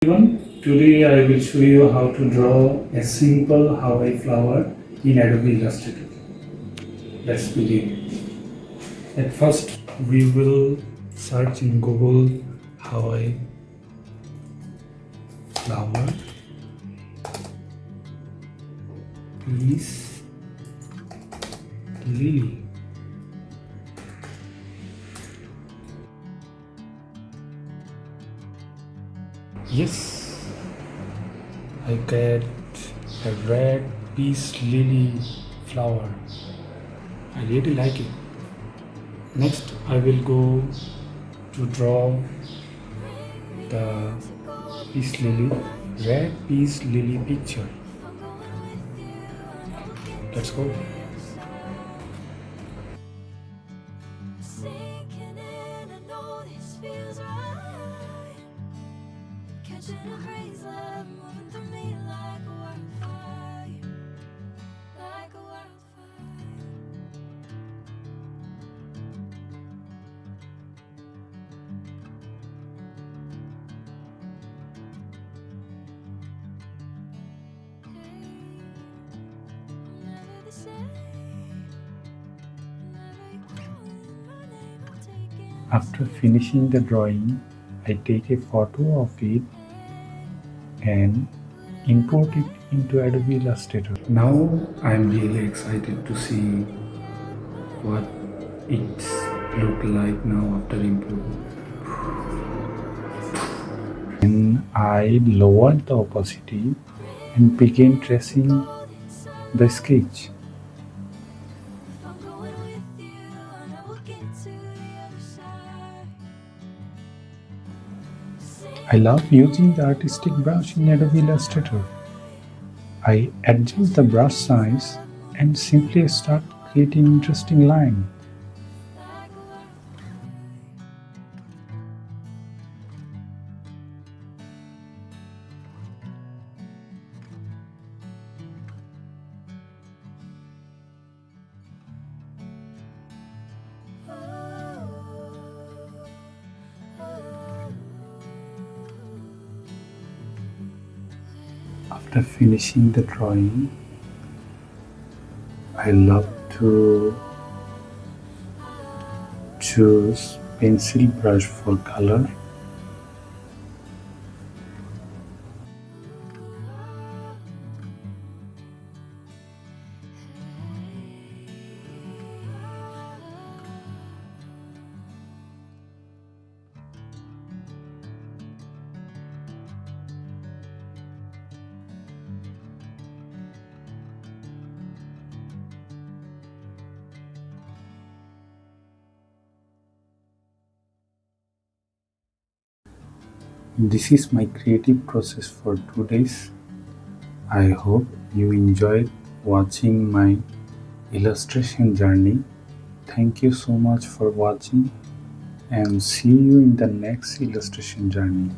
Everyone, today I will show you how to draw a simple Hawaii flower in Adobe Illustrator. Let's begin. At first, we will search in Google Hawaii flower peace lily. Yes, I get a red peace lily flower. I really like it. Next, I will go to draw the peace lily, red peace lily picture. Let's go. Sinking in, I know this feels right. Catching a breeze, love moving through me like a wildfire, like a wildfire. I'm never the same. Never you calling my name, I'm taking. After finishing the drawing, I take a photo of it and import it into Adobe Illustrator. Now I am really excited to see what it look like now after importing. And I lowered the opacity and began tracing the sketch. If I'm going with you, I know we'll get to the other side. I love using the artistic brush in Adobe Illustrator. I adjust the brush size and simply start creating interesting lines. Like a wildfire. After finishing the drawing, I love to choose pencil brush for color. This is my creative process for 2 days. I hope you enjoyed watching my illustration journey. Thank you so much for watching and see you in the next illustration journey.